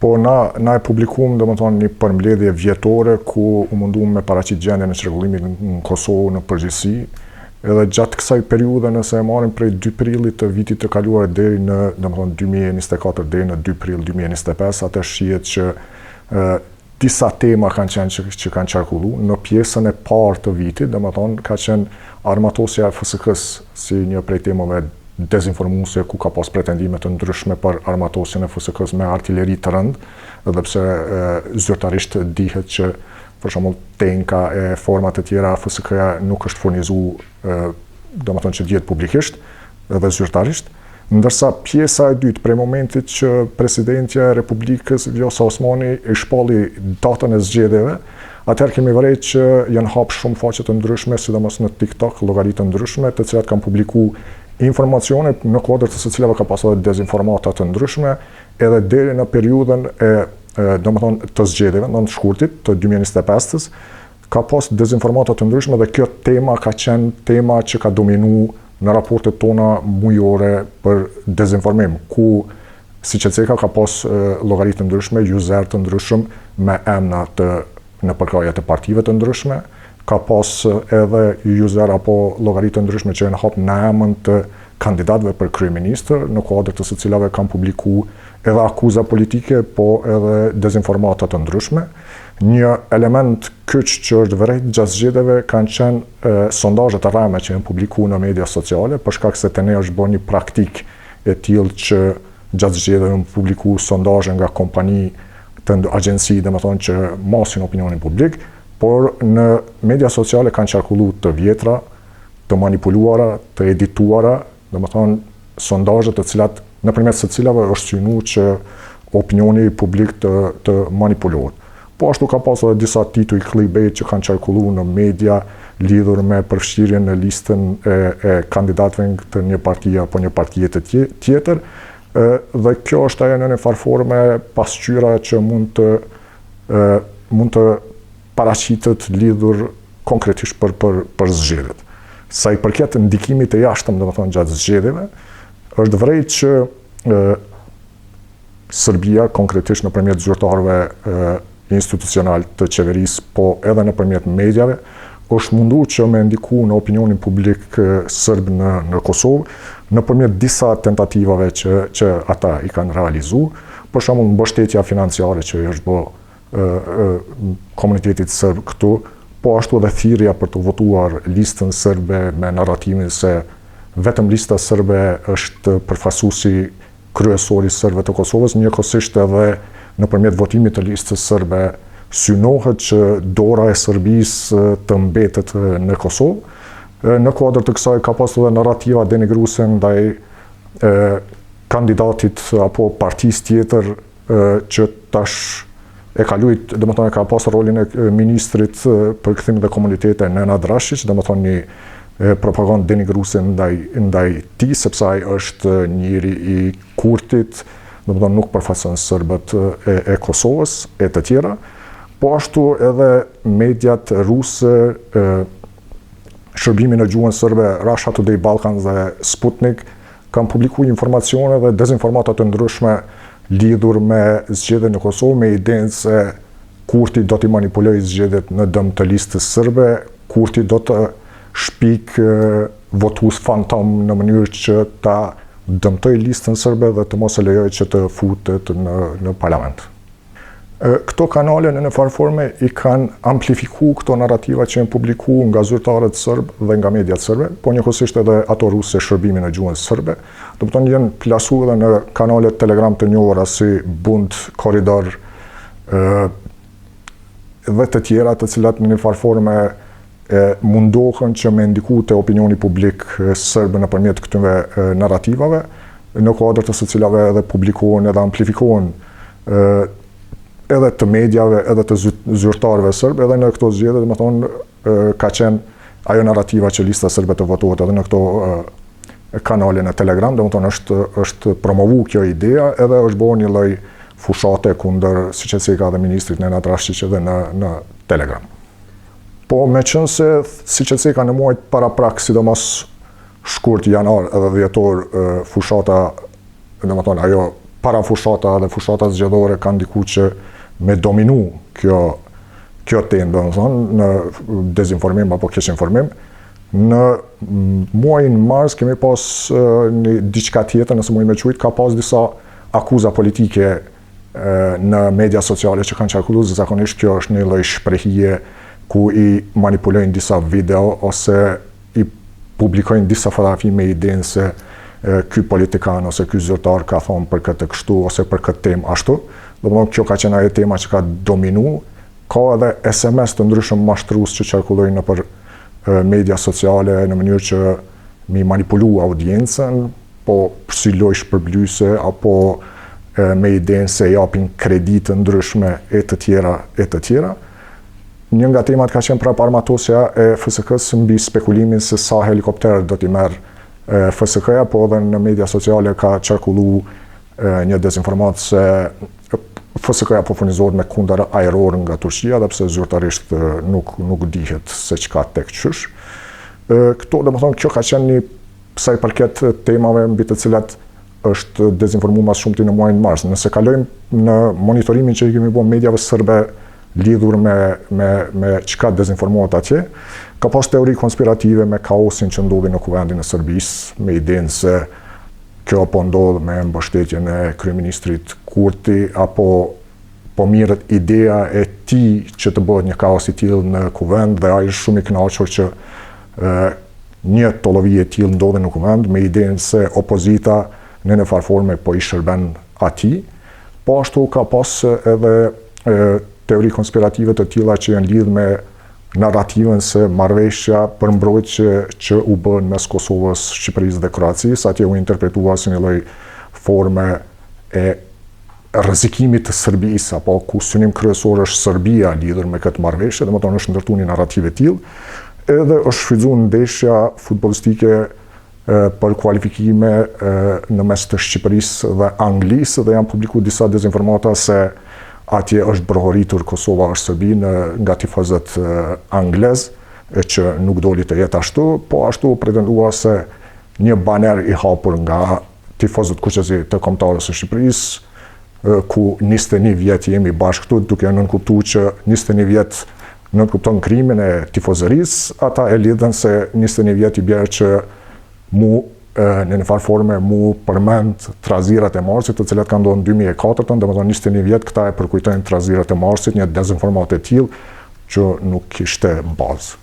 Po na e publikuam domethënë një përmbledhje vjetore ku u munduam me paraqit gjendjen e çrregullimit në Kosovë në përgjithësi, edhe gjatë kësaj periudhe nëse e marrim prej 2 prillit të vitit të kaluar deri në domethënë 2024 deri në 2 prill 2025, atë shihet që disa tema kanë qenë që kanë qarkulluar në pjesën e parë të vitit, domethënë ka qenë armatosja e FSK-s si një prej temave dezinformuese ku ka pas pretendime të ndryshme për armatosjen e FSK-s me artilleri të rëndë, edhe pse zyrtarisht dihet që për shembull tenka e format e tjera FSK-ja nuk është furnizuar domethënë që dihet publikisht edhe zyrtarisht, ndërsa pjesa e dytë prej momentit që presidentja e Republikës Vjosa Osmani e shpalli datën e zgjedhjeve, atëherë kemi vërejt që janë hap shumë faqe të ndryshme, sidomos në TikTok, llogari të ndryshme, të cilat kanë publikuar informacione në kuadër të së cilave ka pasur dezinformata të ndryshme, edhe deri në periudhën domethënë të zgjedhjeve, në të shkurtit të 2025-s, ka pas dezinformata të ndryshme dhe kjo tema ka qenë tema që ka dominuar në raportet tona mujore për dezinformim, ku siCC-ka ka pas llogari të ndryshme, user të ndryshëm me emra në përkraje të partive të ndryshme, ka pas edhe user apo llogari të ndryshme që janë hap në emër të kandidatëve për kryeministër, në kuadër të së cilave kanë publikuar edhe akuza politike, po edhe dezinformata të ndryshme. Një element kyç që është vërejt gjatë zgjedhjeve kanë qenë sondazhet e rreme që janë publikuar në media sociale, për shkak se te ne është bërë një praktik e tillë që gjatë zgjedhjeve janë publikuar sondazhe nga kompani të agjenci, domethënë që masin opinionin publik, por në media sociale kanë qarkulluar të vjetra, të manipuluara, të edituara, domethënë sondazhe të cilat nëpërmjet së cilave është synuar që opinioni publik të manipulohet. Po ashtu ka pasur edhe disa tituj clickbait që kanë qarkulluar në media lidhur me përfshirjen në listën e kandidatëve të një partie apo një partie tjetër, dhe kjo është ajo në një farforme pasqyra që mund të paraqitet lidhur konkretisht për zgjedhjet. Sa i përket ndikimit të jashtëm, domethënë gjatë zgjedhjeve, është vërejt që Serbia konkretisht nëpërmjet zyrtarëve institucional të qeverisë, po edhe nëpërmjet mediave, është munduar që me ndiku në opinionin publik serb në Kosovë, nëpërmjet disa tentativave që ata i kanë realizuar, për shembull mbështetja financiare që është bërë komunitetit serb këtu, po ashtu edhe thirrja për të votuar listën serbe me narratimin se vetëm lista serbe është përfaqësuesi kryesor i serbëve të Kosovës, njëkohësisht edhe nëpërmjet votimit të listës serbe synohet që dora e Serbisë të mbetet në Kosovë. Në kuadër të kësaj ka pasur edhe narrativa denigruese ndaj kandidatit apo partisë tjetër që tash e ka luajt, domethënë ka pasur rolin e ministrit për kthim dhe komunitete Nena Drashić, domethënë një propagandë denigruese ndaj tij, sepse ai është njëri i Kurtit, domethënë nuk përfaqëson serbët e Kosovës e të tjera. Po ashtu edhe mediat ruse, Shërbimi në gjuhën serbe, Russia Today Balkans dhe Sputnik kanë publikuar informacione dhe dezinformata të ndryshme lidhur me zgjedhjet në Kosovë, me idenë se Kurti do t'i manipulojë zgjedhjet në dëm të listës serbe, Kurti do të shpik votues fantom në mënyrë që ta dëmtoj listën serbe dhe të mos e lejojë që të futet në parlament. Këto kanale në një farforme i kanë amplifikuar këto narrativa që janë publikuar nga zyrtarët serb dhe nga mediat serbe, po njëkohësisht edhe ato ruse Shërbimi në gjuhën serbe. Domethënë janë plasuar edhe në kanalet Telegram të njohura si Bund, Korridor dhe të tjera, të cilat në një farforme mundohen që me ndiku të opinioni publik serb nëpërmjet këtyre narrativave, në kuadër të së cilave edhe publikohen edhe amplifikohen edhe të mediave, edhe të zyrtarëve serb, edhe në këto zgjedhje, domethënë ka qenë ajo narrativa që lista serbe të votohet edhe në këto kanale në Telegram, domethënë është promovuar kjo ideja, edhe është bërë një lloj fushate kundër siCC-ka dhe ministrit Nena Drashić edhe në Telegram. Po meqense siCC-ka në muajt paraprak, sidomos shkurt janar edhe dhjetor, fushata domethënë ajo para fushata dhe fushata zgjedhore kanë ndiku që me dominu kjo temë, domethënë në dezinformim apo keq informim. Në muajin mars kemi pas një diçka tjetër, nëse mund me quajt, ka pas disa akuza politike në media sociale që kanë qarkulluar, zakonisht kjo është një lloj shprehje ku i manipulojnë disa video ose i publikojnë disa fotografi me idenë se ky politikan ose ky zyrtar ka thonë për këtë kështu ose për këtë temë ashtu. Domethënë kjo ka qenë ajo tema që ka dominu. Ka edhe SMS të ndryshëm mashtrues që qarkullojnë nëpër media sociale në mënyrë që mi manipulu audiencën, po si lojë shpërblyese apo me idenë se japin kreditë ndryshme e të tjera. Një nga temat ka qenë paramartosja e FSK-s mbi spekulimin se sa helikopter do t'i merr FSK-ja, po edhe në media sociale ka qarkullu një dezinformat se FSK-ja po furnizohet me kundër ajror nga Turqia, dhe pse zyrtarisht nuk dihet se çka tek qysh. Këto, domethënë, kjo ka qenë një sa i përket temave mbi të cilat është dezinformuar mas shumti në muajin mars. Nëse kalojmë në monitorimin që i kemi bërë mediave serbe lidhur me çka dezinformohet atje, ka pas teori konspirative me kaosin që ndodhi në kuvendin e Serbisë, me idenë se kjo po ndodh me mbështetjen e kryeministrit Kurti, apo po mirët ideja e tij që të bëhet një kaos i tillë në kuvend, dhe ai është shumë i kënaqur që një tollovi e tillë ndodhi në kuvend, me idenë se opozita në farë forme po i shërben atij. Po ashtu ka pas edhe teori konspirative të tilla që janë lidhur me narrativën se marrëveshja për mbrojtje që u bën mes Kosovës, Shqipërisë dhe Kroacisë, atje u interpretua si një lloj forme e rrezikimit të Serbisë, apo ku synim kryesor është Serbia lidhur me këtë marrëveshje, domethënë është ndërtuar një narrativ i tillë. Edhe është shfrytzuar ndeshja futbollistike për kualifikime në mes të Shqipërisë dhe Anglisë, dhe janë publikuar disa dezinformata se atje është brohoritur Kosova është Serbi nga tifozët anglez, që nuk doli të jetë ashtu, po ashtu pretendua se një baner i hapur nga tifozët kuqezi të kombëtarës së Shqipërisë, ku 21 vjet jemi bashkë këtu, duke nënkuptuar që 21 vjet nënkupton krimin e tifozërisë, ata e lidhen se 21 vjet i bjerë që në një farë forme mu përmend trazirat e Marsit, të cilat kanë ndodhur në 2004, domethënë 21 vjet këta e përkujtojnë trazirat e Marsit, një dezinformat e tillë që nuk kishte bazë.